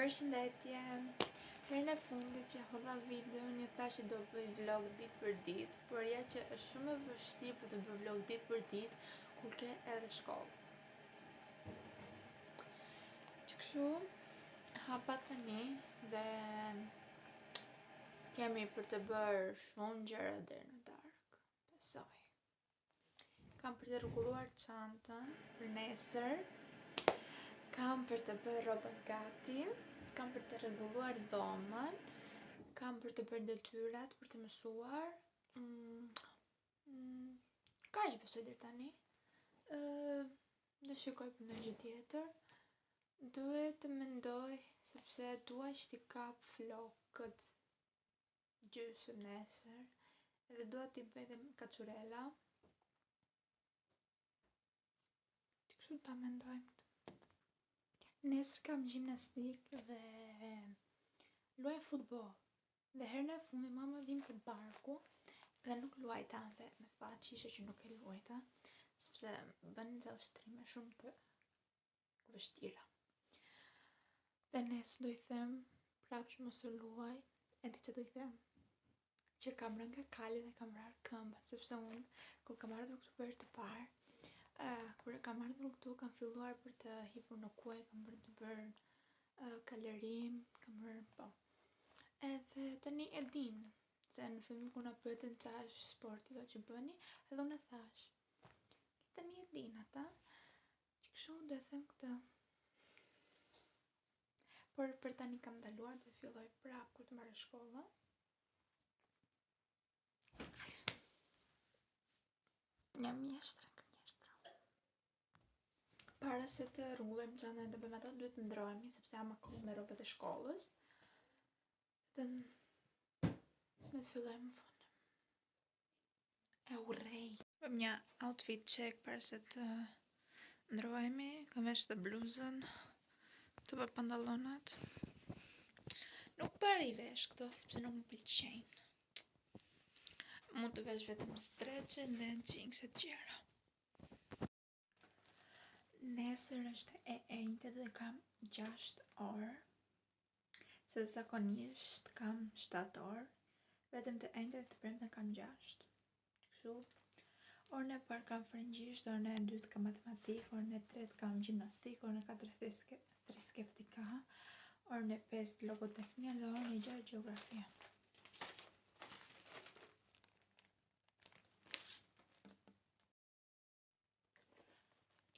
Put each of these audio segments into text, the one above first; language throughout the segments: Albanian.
Përshëndetje. Herën e fundit që hodha video, një thash që do bëj vlog ditë për ditë, por ja që është shumë e vështirë për të bërë vlog ditë për ditë kur ke edhe shkollë. Që kështu hapa tani dhe kemi për të bërë shumë gjëra deri në darkë. Besoj. Kam për të rregulluar çantën për nesër. Kam për të bërë rrobën gati, kam për të rregulluar dhomën, kam për të bërë detyrat, për të mësuar. Kaq besoj deri tani. Do shikoj për ndonjë gjë tjetër. Duhet të mendoj sepse dua që t'i kap flokët gjysmë nesër, edhe dua t'i bëj edhe kaçurela. Kështu ta mendojmë. Nesër kam gjimnastik dhe luaj futboll. Dhe herën e fundit mama vim te parku dhe nuk luajta dhe me fat ishe që nuk e luajta, sepse bën ca ushtrime shumë të vështira. Dhe nesër do I them prapë që mos u luaj, e di që do I them që kam rënë nga kali dhe kam rarë këmbë, sepse unë kur kam ardhur këtu për të parë, kur kam ardhur këtu kam filluar për të hipur në kuaj, kam për të bërë kalorim, kam bërë po. Edhe tani e din, se në fillim kur na pyetën çfarë është sporti do që bëni, edhe unë thash. Tani e din ata, që kështu do e them këtë. Por për tani kam ndaluar, do filloj prapë kur të marrë shkolla. Një mjeshtra. Para se të rregullojmë çantën dhe bëjmë ato, duhet të ndrohemi sepse jam akoma me rrobat e shkollës. Dhe me të fillojmë në fund. E urrej. Bëm një outfit check para se të ndrohemi. Kam vesh të bluzën, këto për pantallonat. Nuk para I vesh këto sepse nuk më pëlqejnë. Mund të vesh vetëm stretche dhe jeanse të gjera. Nesër është e enjte dhe kam 6 orë, se zakonisht kam 7 orë, vetëm të enjte dhe të premte kam 6. Kështu, orën e parë kam frëngjisht, orën e dytë kam matematikë, orën e tretë kam gjimnastik, orën e katërt theskeftika, orën e pestë logoteknia dhe orën e 6 gjeografia.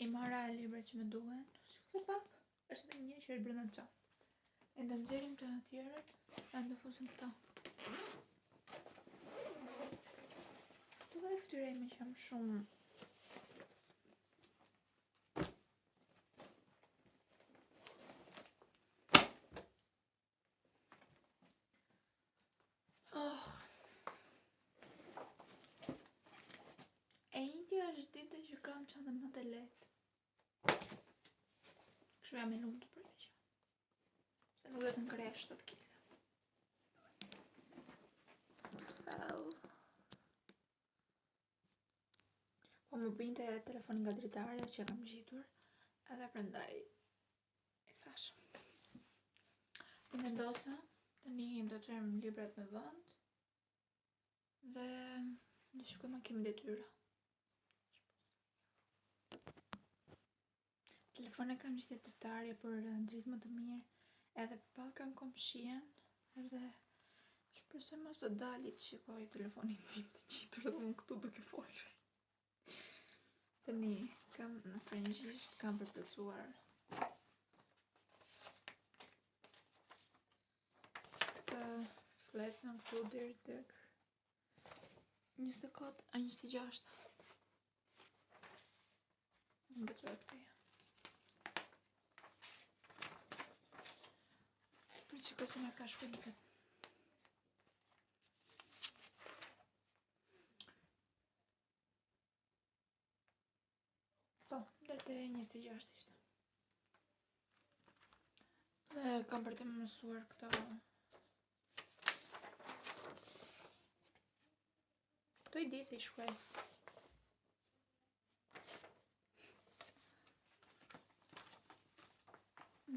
I mara librat që më duhen, shkëtë pak, është me një që është brenda çantë. E do nxjerrim të tjerët, e do fusim këta. Tu dhe fytyra ime që jam shumë. E njëtja është dita që kam çantën më të lehtë. Kështu jam e lumtur për këtë gjë. Se nuk do të ngresh 7 kg. Po më binte telefoni nga dritarja që kam gjitur, edhe prandaj e thash. I vendosa, tani do të çojmë librat në vend dhe do shikojmë a kemi detyra. Telefonin kam gjithë dritarja për dritë më të mirë, edhe përballë kam komshien, edhe shpresoj mos të dali të shikoj telefonin tim të gjitur edhe unë këtu duke folur. Tani kam në frëngjisht, kam përplotësuar këtë fletën këtu deri tek 24-26. Më bëjë këteja. Për që kësë nga ka shkullitët. Po, dhe të 26 ishte. Dhe kam për të mësuar këto. Këto I di se I shkruaj.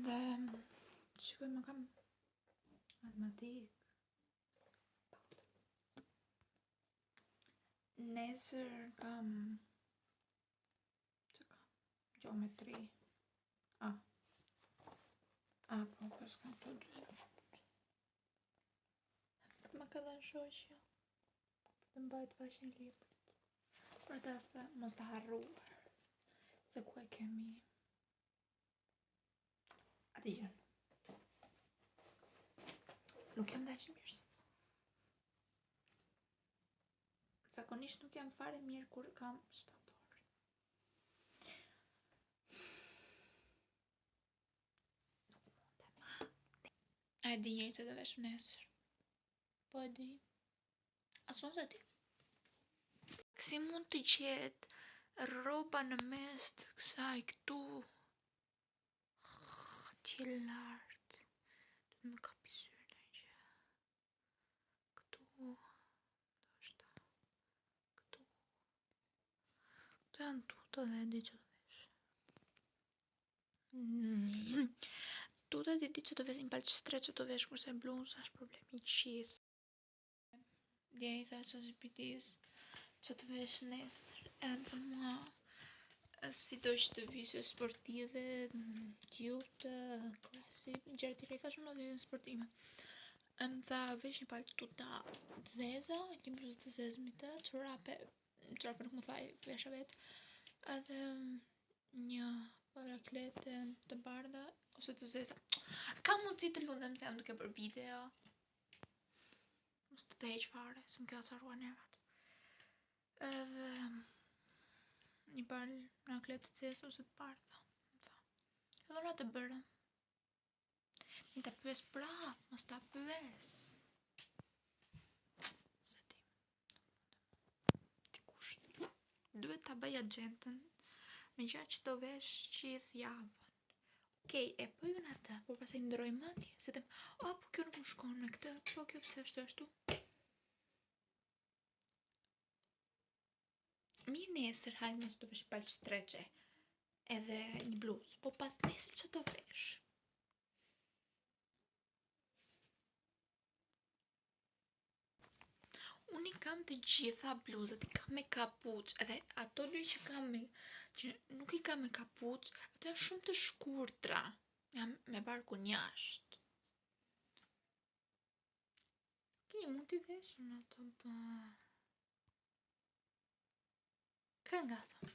Dhe Shkoj më kam matematik. Nesër kam gjeometri. Po, pas kam të dy. Këtë më ka dhënë shoqja. Të mbajt faqen librit. Për ta mos të harruar. Se ku e kemi. Ati gjënë. Nuk jam dash mirë. Zakonisht nuk jam fare mirë kur kam shtator. A e di njëri që të vesh nesër? Po e di. Asun se ti. Si mund të qetë rroba në mes të kësaj këtu? Që lartë. Të më kapi syrin e që. Këtu. Këtu. Këtu janë tuta dhe e di që të vesh. Tuta e di që të vesh një palë stre që të vesh kurse bluza është problemi qith. Dje i tha që zhipitis që të vesh nesër. Edhe mua si do që të visë sportive, cute, klasik, gjerë tira i thashmë në dhe sportive. Më tha vesh një palë tuta të zeza, një bluzë të zezmite, çorape nuk më thaj, vesha vetë, edhe një paraklete të bardha, ose të zeza. Ka mundësi të lundem se jam duke për video. Mos të heq fare, se më ka carua nervat. Edhe një paraklete të zeza ose të bardha. Edhe nga të bërë. Një të pyes prap, mos të pyes. Se ti. Ti kusht. Duhet të bëj agjentën me gjatë që do vesh qith javën. Okej, e po ju në atë, por pasaj ndroj mëndje, se them, po kjo nuk më shkon me këtë, po kjo pse është ashtu. Mirë nesër, hajde mos të vesh palë streqe, edhe një bluzë, po pas nesër që do vesh. Unë i kam të gjitha bluzët, i kam me kapuç, edhe ato dy që kam me, që nuk i kam me kapuç, ato janë shumë të shkurtra, jam me barku njashtë. Okej, mund t'i veshën ato, po... Ka nga ato.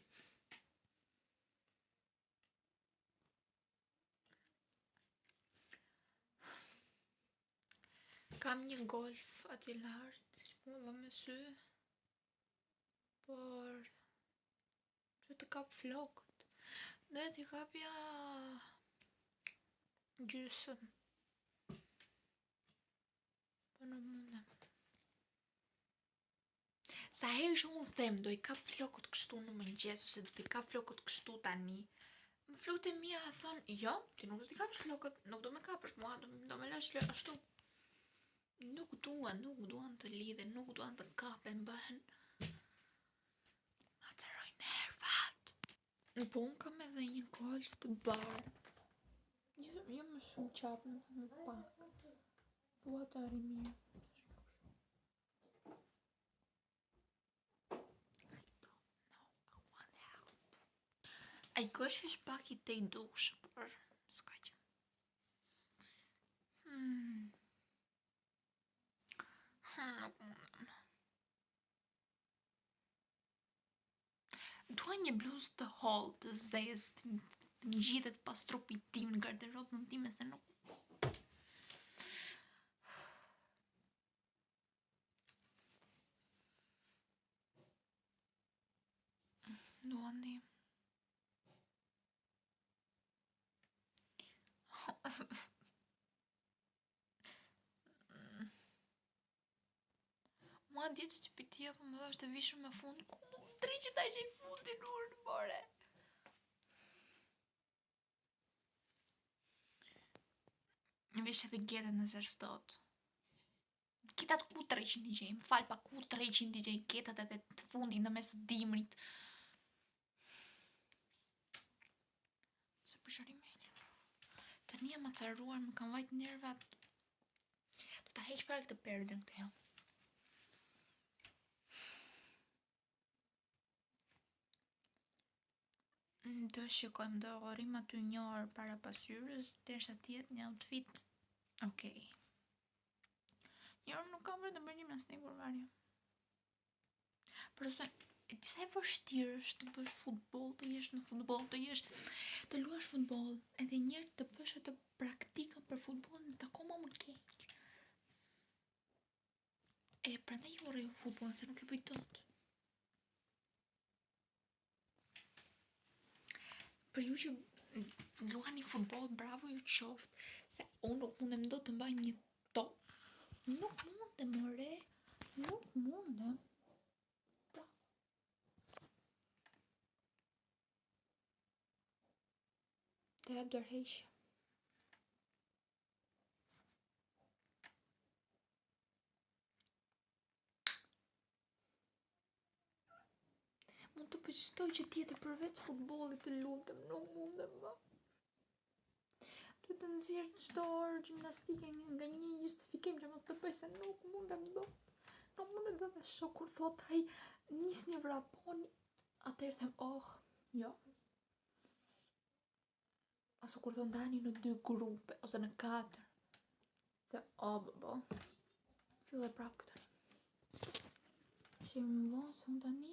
Kam një golf ati lartë, që më me sy, por që të kap flokët. Dhe t'i kapja gjysëm. Po nuk mundem. Sa herë që unë them, do i kap flokët kështu në mëngjes, ose do t'i kap flokët kështu tani. Më flokët e mia thonë, jo, ti nuk do t'i kapsh flokët, nuk do me kapësh, mua do me lash ashtu. Nuk duan të lidhen, nuk duan të kapen, bëhen. Atëroj nervat. Po unë kam edhe një golf të bardhë. Jo më shumë qafë, më pak. Po ato ari mirë. Ai golf është pak i te i dushë, por s'ka që. Nuk mundem. Dua një bluzë të hollë, të zezë, të ngjithet pas trupit tim në garderobën time, se nuk... Dua ndi. Mua djetë që pitia po më dhe është të vishur me fund. Ku mu tri që ta që i fundin urë, more. Në vish edhe gjetët në zërftot. Ketat ku 300 DJ, më falë pa ku 300 DJ ketat edhe të fundin në mes të dimrit. Se përshëri mailin. Të tani jam acaruar, më kanë vajt nervat. Do ta heq fare këtë perden këtë jam. Do shikojmë, do rrim aty një orë para pasyrës, derisa tjetë një outfit. Okej. Një orë nuk kam vetëm për gjimnastik për varje. Për sa e vështirë është të bësh futboll, të jesh në futboll, të luash futboll, edhe njërë të bësh atë praktikën për futbollin të akoma më keq. E prandaj ju urrej futbollin se nuk e bëj dot. Për ju që luani futboll, bravo ju qoftë, se unë nuk mundem dot të mbaj një top. Nuk mundem, more. Nuk mundem. Të jap dorëheqje. Mund të pëqtoj që tjetër përveç futbollit të lutem, nuk mundem më. Duhet të nxjerr çdo orë gjimnastike nga një justifikim që mos të bëj se nuk mundem dot. Nuk mundem dot të shoh kur thot ai nisni vraponi, atëherë them jo. Ose kur thon ndani në 2 grupe ose në 4. Dhe babo. Filloj prap këtë. Që më vonë se unë tani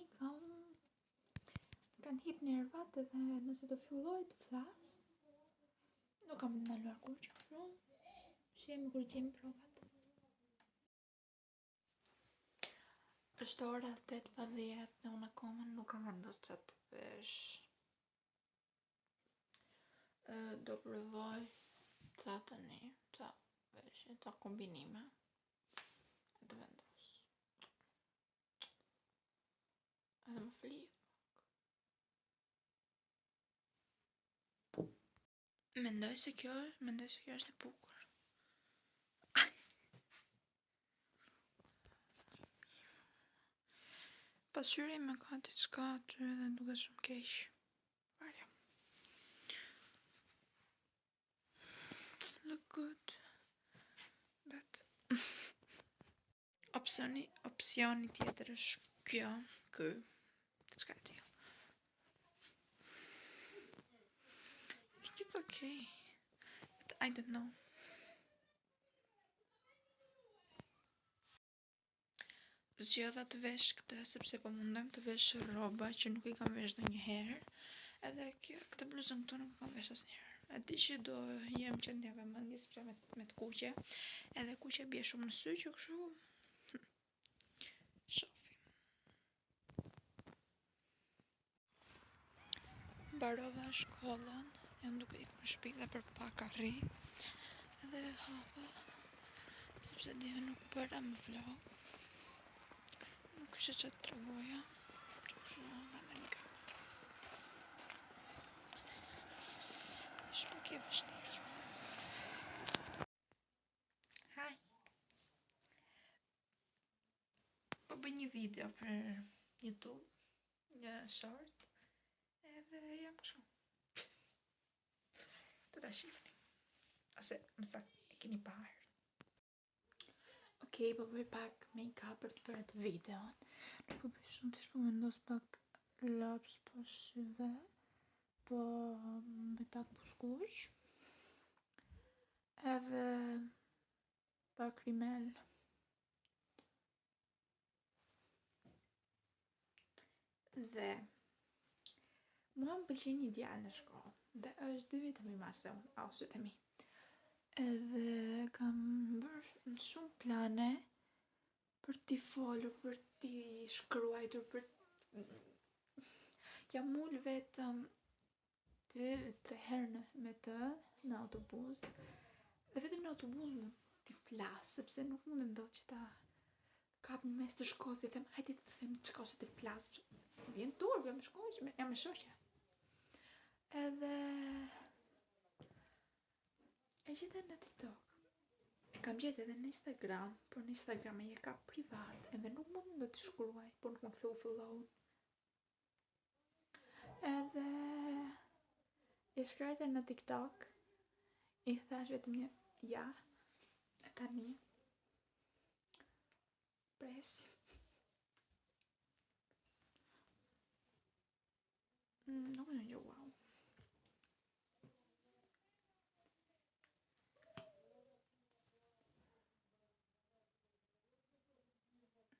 kanë hip nervat edhe nëse do filloj të flas, nuk kam ndaluar kur që shumë, shemi kur gjemi provat. Është ora 8:10 dhe unë akoma nuk kam vendosur çfarë të vesh. Do provoj ca tani, ca veshje, ca kombinime. Të vendos. Edhe më flit. Mendoj se kjo është e bukur. Pasqyri me ka diçka aty edhe duket shumë keq. Varja. Look good. But opsioni tjetër është kjo, diçka e tillë. I think it's okay. I don't know. Zgjedha të vesh këtë sepse po mundem të vesh rroba që nuk i kam vesh ndonjëherë. Edhe këtë bluzën këtu nuk kam vesh asnjëherë. E di që do jem qendja vëmendje sepse me të kuqe, edhe kuqe bie shumë në sy që kështu shofi. Mbarova shkollën, jam duke ikur në shtëpi dhe për pak arri. Edhe hapa sepse dive nuk bëra më vlog. Nuk është që të tregoja, që kështu në brenda një kamerë. Shumë ke vështirë. Hi. Po bëj një video për YouTube, një short, edhe jam kështu. Të ta shifni. Ose më saktë e keni parë. Okej, po bëj pak make-up për të bërë atë videon. Nuk po bëj shumë, të vendos pak laps për syve, po bëj pak buskuq, edhe pak rimel. Dhe mua më pëlqen një djalë në shkollë, dhe është 2 vite më i madh se unë, ose të mi. Edhe kam bërë shumë plane për t'i folur, për t'i shkruajtur, jam ul vetëm 2-3 herë me të në autobus, dhe vetëm në autobus t'i flas, sepse nuk mundem dot që ta kap në mes të shkollës i them hajde të them çka ose të flas. Vjen turp, jam me shkollë, jam me shoqe. Edhe e gjeta në TikTok. E kam gjetë edhe në Instagram, por në Instagram e ka privat, edhe nuk mund të shkruaj, por nuk më theu follow. Edhe e shkruajta në TikTok, i I thash vetëm një ja, e tani presi. Nuk në një wow.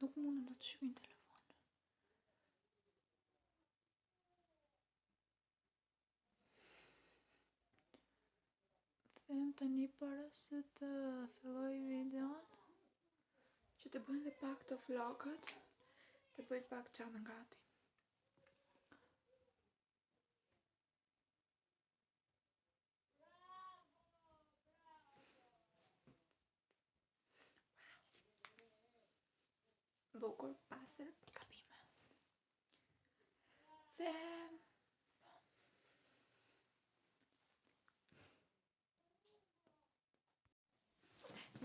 Nuk mundën do të shkojnë telefon. Them tani para se të filloj videon që të bëjnë dhe pak të flokët, të bëj pak çamën gati. Bukur, pastër, gabime. Dhe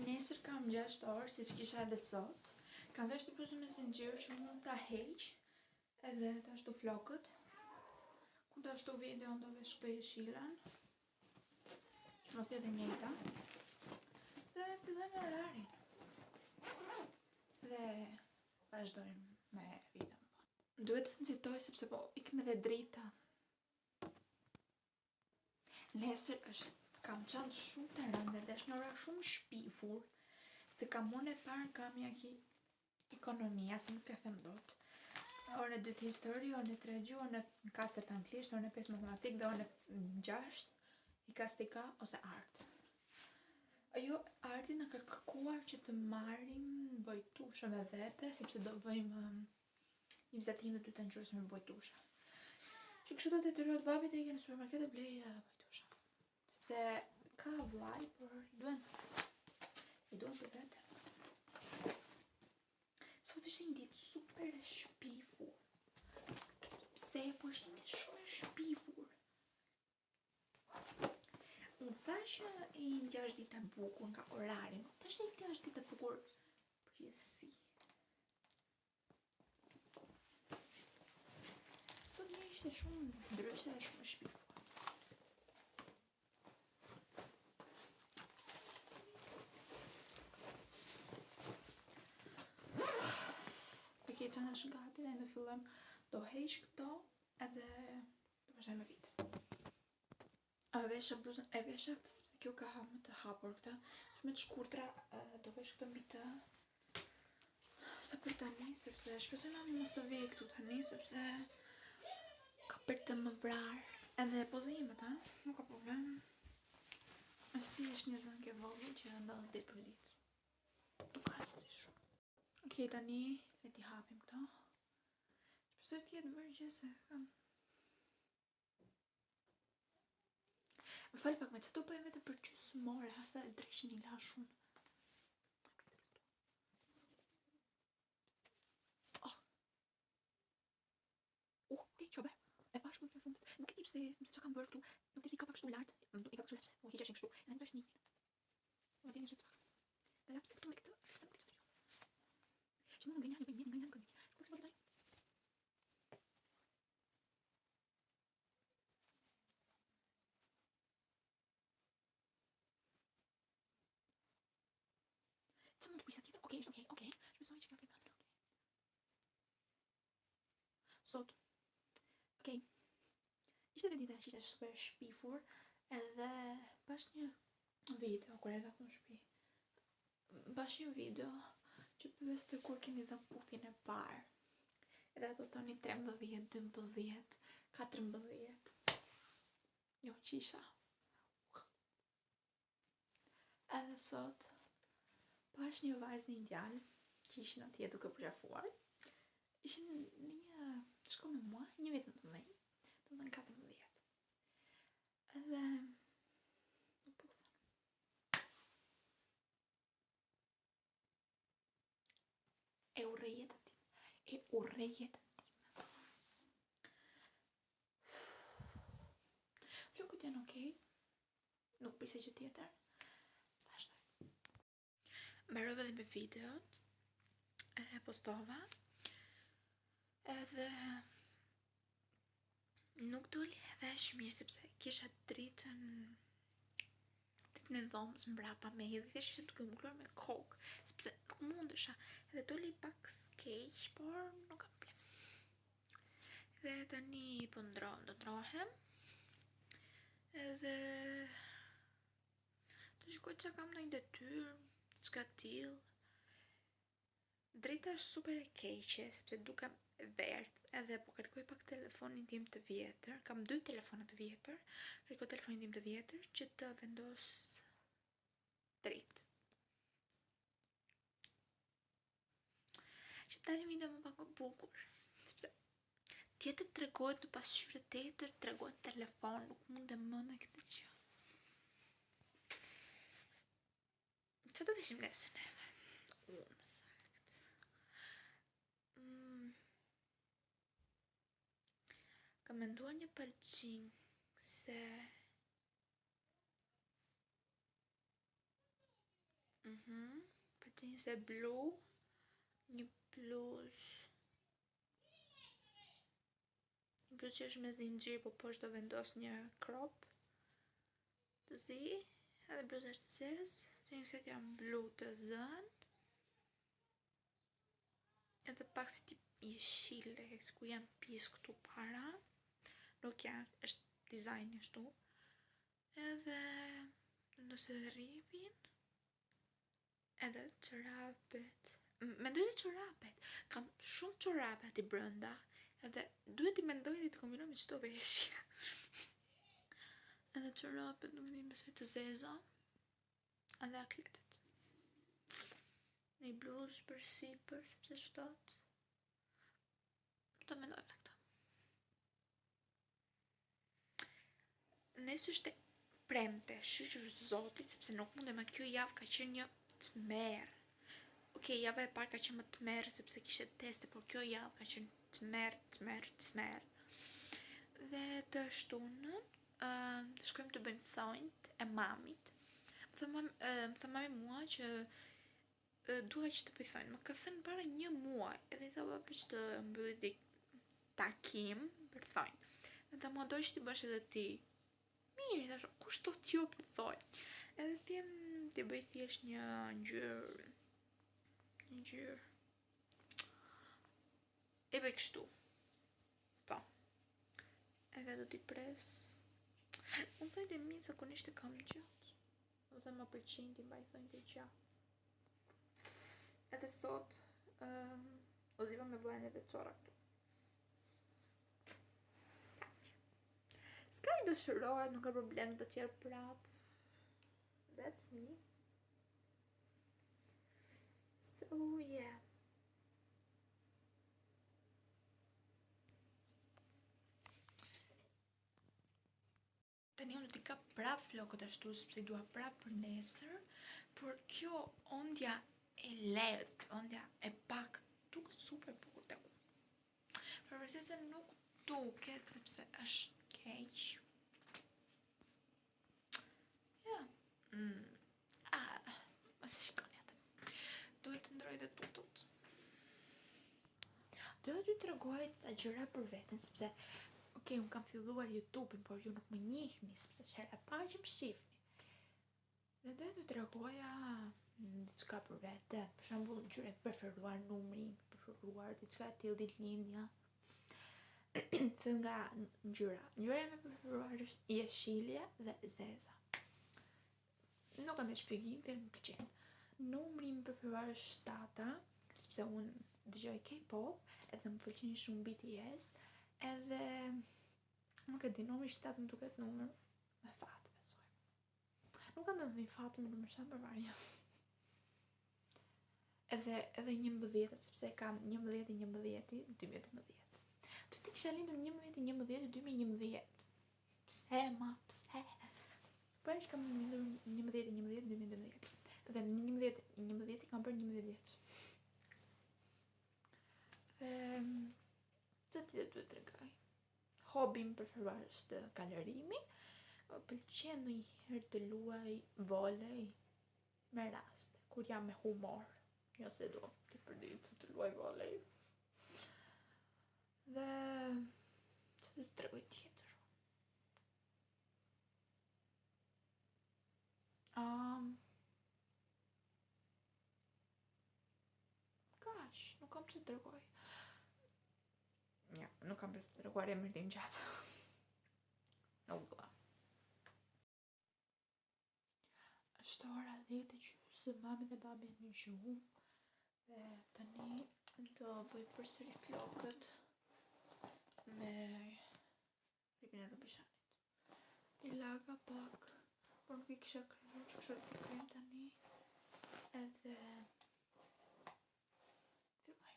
nesër kam 6 orë, si që kisha edhe sot. Kam vesh të plusë me zinxhir që mund ta heq, edhe të ashtu flokët. Ku të ashtu videon do vesh këtë jeshilën, që mos tjetë njëjta. Dhe filloj me orarin. Dhe vazhdojmë me videon. Duhet të nxitoj sepse po ikën edhe drita. Nesër kam qenë shumë të rëndë dhe është në ora shumë shpifur. Dhe kam unë e parë kam jaki ekonomia, se nuk të them dot. Orën e 2 histori, orën e 3 gjuhë, orën e 4 anglisht, orën e 5 matematik dhe orën e 6 ikastika ose art. Ajo arti në ka kërkuar që të marrim bojtushe me vete, sepse do bëjmë një vizatim dhe 2 të ngjyrës me bojtushe. Që kështu do të detyrohet babi të ikë në supermarket dhe blej bojtushe. Sepse ka vllaj, por i duhen për vete. Sot ishte një ditë super e shpifur. Pse, po ishte një ditë shumë e shpifur. Unë thashë e një 6 ditë e bukur nga orarin, nuk thashë e një 6 ditë e bukur përgjithësi. Sot një ishte shumë ndryshe dhe shumë e shpifur. Okej, që në është gati dhe në fillem do heq këto edhe do vazhdoj me vite. E vesha bluzën, e vesha këtë sepse kjo ka më të hapur këta. Shme të shkurtra, do vesh këtë mbi të sa për tani, sepse shpresoj mami mos të vej këtu tani, sepse ka për të më vrar. Edhe pozimet, nuk ka problem. Asti është një zënke vogël që ndodh ditë për ditë. Nuk ka rëndësi shumë. Okej, tani le t'i hapim këto. Shpresoj të jetë vërgjë se kam. Më falë pak me që të bëjmë vetë për gjysmore, hasa e dreshin i lashun. Ti që bërë, e bashkë më të fundit. Nuk e di pse që kam bërë këtu, nuk të di ka pak kështu lartë, i ka pak kështu lepse, po hiqeshin kështu, edhe në bësh një. Më të një zhëtë pak. Dhe lapse këtu me këtë, se më këtë që që më në ngënjani, bëjmë një, ngënjani këmi. Nuk se më këtë që më të pisa tjetër, okej, shpesoj që ka këtë banë, Sot, okej, ishte dhe dita që ishte super shpifur, edhe bash një video, kur e ka në shpi, bash një video që pyeste kur keni dhe pufin e parë, edhe ato thoni 13, 12, 14, jo qisha. Edhe sot, pash një vajzë një djalë që ishin atje duke përgjafuar. Ishin një shko me mua, një vit më të mëdhenj, të mëdhen 14. Edhe nuk po thënë. E urrej jetën time. Flokët janë okej. Nuk pise që tjetër. Mbarova dhe me videot, e postova, edhe nuk doli edhe aq mirë sepse kisha dritën në dhomës mbrapa me edhe thjesht ishte duke mbuluar me kokë, sepse nuk mundesha. Edhe doli pak skeq, por nuk kam problem. Dhe tani po ndrohem. Edhe të shikoj që kam ndonjë detyrë, çka tillë. Drejta është super e keqe, sepse dukem vertë, edhe po kërkoj pak telefonin tim të vjetër, kam 2 telefona të vjetër, kërkoj telefonin tim të vjetër që të vendos drejt. Që tani video më pak më bukur, sepse tjetër tregohet në pasqyrë, tjetër tregohet telefon, nuk mundem më me këtë gjë. Që do veshim nesër neve? Unë më sakt. Kam menduar një pëlqing se pëlqing se blu, një bluzë që është me zinxhir, po poshtë do vendos një crop të zi, edhe bluza është zezë, jeanset janë blu të zën, edhe pak si tip jeshile, ku janë pis këtu para, nuk janë, është dizajn ashtu, edhe vendos edhe rripin, edhe çorapet. Mendoj dhe çorapet, kam shumë çorape aty brenda, edhe duhet i mendoj dhe të kombinoj me çdo veshje. Edhe çorapet nuk di besoj të zeza, edhe akletet. Një bluzë për sipër, sepse shtot. Do mendojmë të këta. Nesër është premte, shqyqër zotit, sepse nuk mundem, kjo javë ka qenë një të merë. Okej, java e parë ka qenë më të merë, sepse kishte teste, por kjo javë ka qenë të merë. Dhe të shtunën, shkojmë të bëjmë thonjt e mamit. Më tha mami mua që dua që të bëj thonjt. Më ka thënë para 1 muaj, edhe i tha papi që të mbyllit takim për thonjt. Më tha mua do që t'i bësh edhe ti. Mirë, i thashë, kush thot jo për thonjt? Edhe them t'i bëj thjesht një ngjyrë. E bëj kështu. Po. Edhe do t'i pres. Unë thonjt e mi zakonisht e kam gjatë. Dhe më pëlqen t'i mbaj thonjt e gjatë. Edhe sot o ziva me vllajën edhe çora këtu. Ska i dëshirohet, nuk ka problem, do t'jep prap. That's me. So yeah. Tani unë t'i kap prap flokët ashtu, sepse i dua prap për nesër, por kjo ondja e lehtë, ondja e pak, duket super bukur tek unë. Përveçse se nuk duket, sepse është keq. Ja. Mos e shikoni atë. Duhet të ndroj dhe tutut. Doja t'ju tregoj ta gjëra për veten, sepse okej, unë kam filluar YouTube-in, por ju nuk më njihni, sepse herë e parë që më shihni. Dhe doja t'ju tregoja diçka për vete, për shembull ngjyrën e preferuar, numrin e preferuar, diçka e tillë, ditëlindja. Thënë nga ngjyra. Ngjyra e preferuar është jeshile dhe zeza. Nuk kam të shpjegim, dhe më pëlqen. Numri im preferuar është 7, sepse unë dëgjoj K-pop, edhe më pëlqen shumë BTS, edhe nuk e di, numri 7 më duket numër me fat, besoj. Nuk kam ndonjë fat me numër 7 për varje. Edhe 11, sepse kam 11 i 2012. Tu ti kisha lindur 11/11/2011. Pse, ma, pse? Por është kam lindur 11/11/2012. Dhe në 11/11 kam bërë 11 vjeç. Të tjetër duhet tregoj. Hobim preferuar është kalerimi. Më pëlqen ndonjëherë të luaj volej me raste, kur jam me humor. Jo se do të përdit të luaj volej. Dhe që të tregoj tjetër? kam që të tregoj. Ja, nuk kam për të treguar emrin gjatë. Nuk dua. Është ora 10:30, mami dhe babi në gjuhë. Dhe tani do bëj përsëri flokët me ripin e Robishanit. I laga pak, por nuk i kisha kryer, që kështu të krem tani. Edhe fillojmë.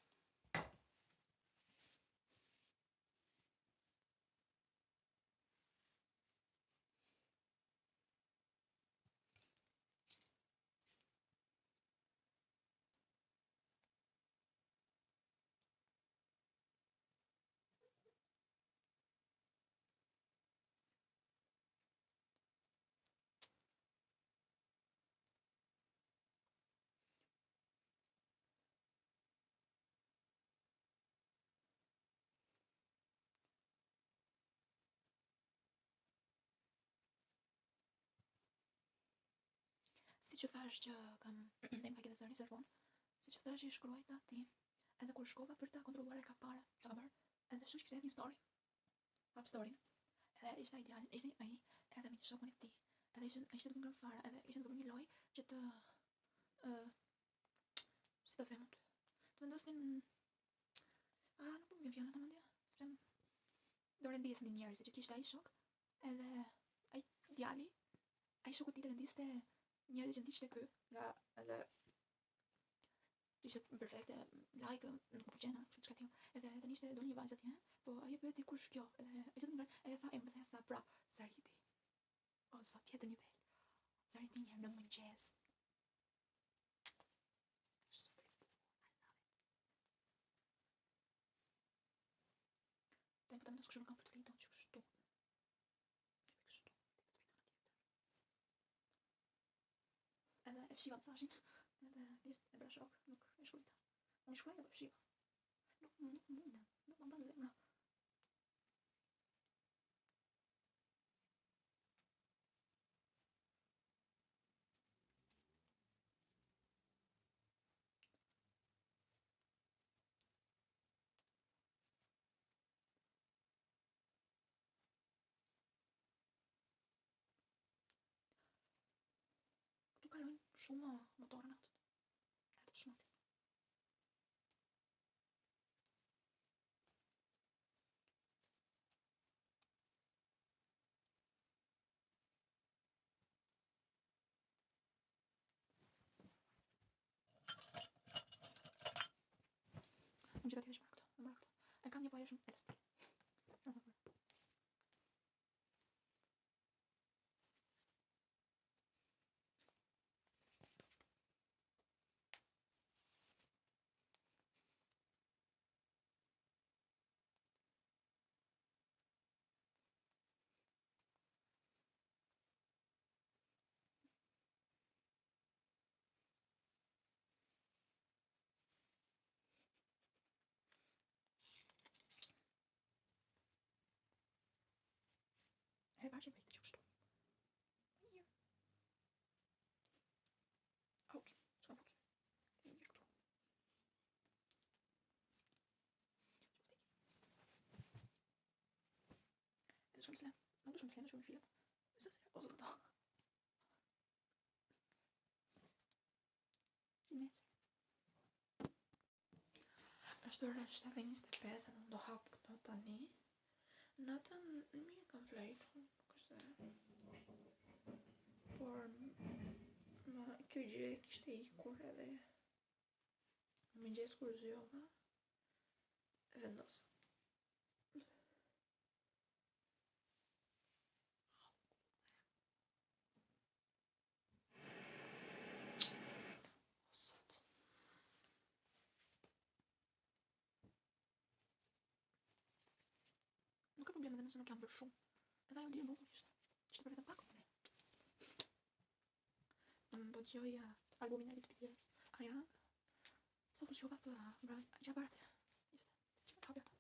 Si që thash që kam ndem ka këtë zëri zërvon, si që thash i shkruajta ati, edhe kur shkova për ta kontrolluar e ka para, që ka bërë, edhe shumë që kështë një story, hap story, edhe ishte ai djalë, ishte ai, edhe me një shokun e tij, edhe ishte të ngërë fara, edhe ishte të bërë një lojë që të, si të them, të vendosnin, nuk më vjen fjala në mendje, sepse do rendisnin njerëzit që kishte ai shok, edhe ai djali, ai shoku i tij rendiste njerëzit që ndiqte ky, nga edhe ishte perfekte, like, nuk më pëlqena, kështu çka tillë. Edhe tani ishte doli një vajzë atje, po ajo pyeti kush kjo, edhe ai thotë ngjar, edhe tha emrin, edhe tha pra, Sariti. O sa tjetër nivel. Sariti një herë në mëngjes. Super cool, I love it. Tempo të mendos kështu nuk kam për të lidhur që kështu. Edhe e fshiva mesazhin, edhe thjesht e bëra shok, nuk e shkruajta. Unë shkruaj apo fshiva? Nuk mundem, nuk më bën zemra. Këtu kalojnë shumë motorë natën. Edhe të shmatin. Unë gjitha t'i veç marrë këto, e marrë këto. E kam një pajë shumë elastik. E bashkë pejtë që kështu. Auq, s'ka futur. E mirë këtu. Edhe shumë flem. Nuk do shumë flem, shumë filet. Së se ozë këto. Nesër. Është ora 7:25, edhe unë do hap këto tani. Natën mirë kam flejtur, nuk është se... Por kjo gjë kishte ikur edhe në mëngjes kur zgjova, vendosëm. Nuk ka probleme dhe nëse nuk jam bërë shumë. Edhe ajo dje bukur ishte. Ishte për vetëm pak. Po dëgjoj albumin e ri të BTS, Ariana. Sa po dëgjova atë gjabarte. Ishte. Që më hapja atë.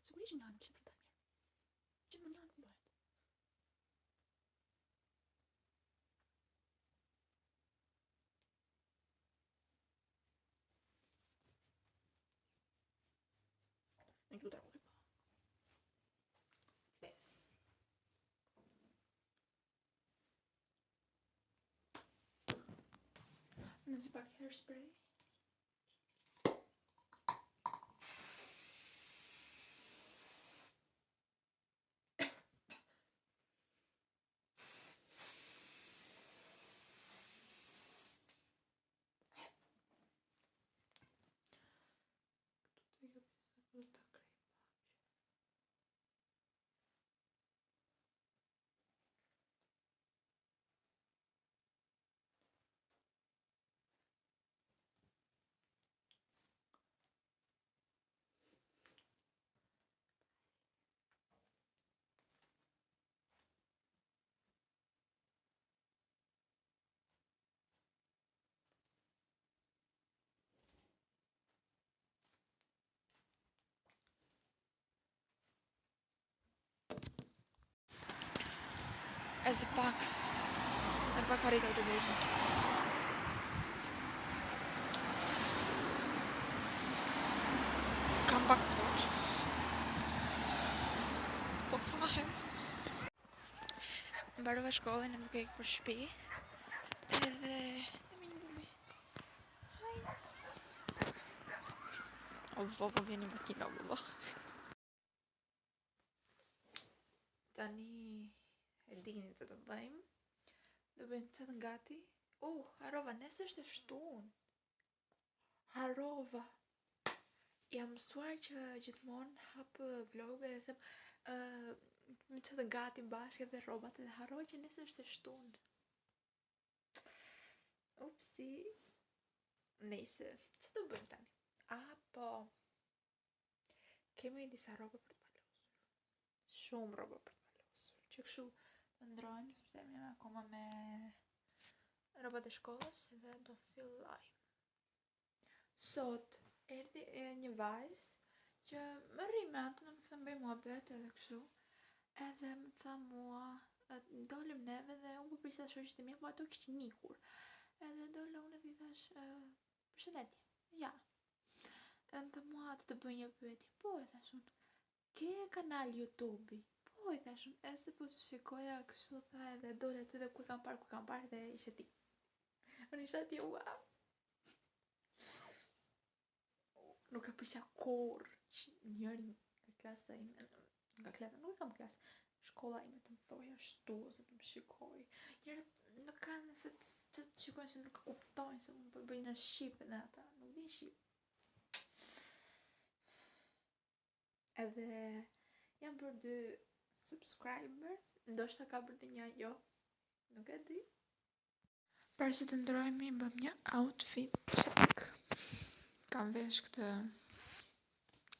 Sigurisht që nani kishte printar mirë. Gjithmonë nani bëhet. Në këtu të rrugë po. Bes. Në zi pak hairspray. Edhe pak arrit autobusit. Kam pak ftoht. Po fahem. Mbarova shkollën e nuk e për shtëpi. Edhe jam një bubi. O po vjen një makina baba. Tani e dini që të bëjmë. Do bëjmë qëtë ngati. Harova, nesër është shtun. Harova. Jam mësuar që gjithmonë hapë vlogë dhe them me qëtë ngati bashkë dhe robat edhe harova që nesër është shtun. Upsi. Nejse, që të bëjmë tani? Po. Kemi disa roba për të palosur. Shumë roba për të palosur. Që këshu të ndrojmë, sepse jam akoma me robat e shkollës dhe do fillojmë. Sot erdhi një vajzë që më rri me atë, në më thëmë bëj muhabet edhe kështu, edhe më tha mua, dolëm neve dhe unë përprisja shoqit e mia, po ato kishtë nikur. Edhe dole unë edhe i thash, përshëndetje, ja. Edhe më tha mua atë të bëj një pyetje, po e thash unë, ke kanal YouTube-i? Po e thash unë, e se po shikoja kështu tha edhe dole aty dhe ku kam parë dhe ishe ti. Unë isha ti, ua. Nuk ka përsa kur që njëri nga klasa ime, nuk e kam klasë, shkolla ime të më thoja shtu, ose të më shikoj. Njërë nuk kanë se që të shikojnë që nuk kuptojnë se më përbëjnë në Shqipë dhe ata, nuk di Shqipë. Edhe jam për 2 subscriber, ndoshta ka për të një jo, nuk e di. Para se të ndrojmë, bëm një outfit check. Kam vesh këtë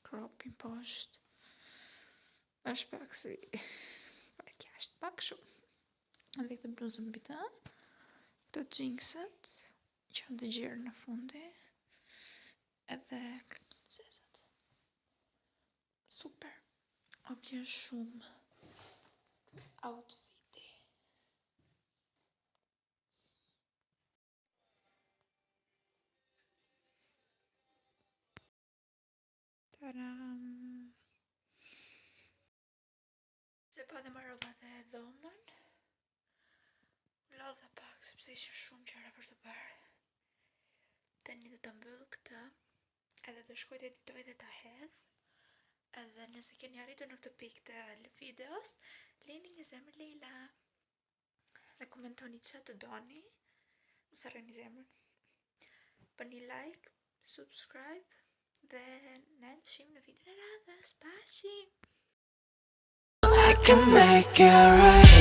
cropin poshtë. Është pak si parkja është pak shumë. Edhe këtë bluzën mbi të, këto jeanset që janë të gjerë në fundi, edhe këto zezat. Super. O pëlqen shumë outfiti. Taram. Se pa dhe marrova dhe dhomën. Lodha pak, sepse ishin shumë qëra për të bërë. Tani do të mbyll këtë, edhe do shkoj të editoj dhe ta hedh. Edhe nëse keni arritur në këtë pikë të videos, lini një zemër Leila. Dhe komentoni që të doni. Mos harroni zemrën. Bëni like, subscribe. Dhe ne ndëshim në videon e radhës. Pashim! I can make it right.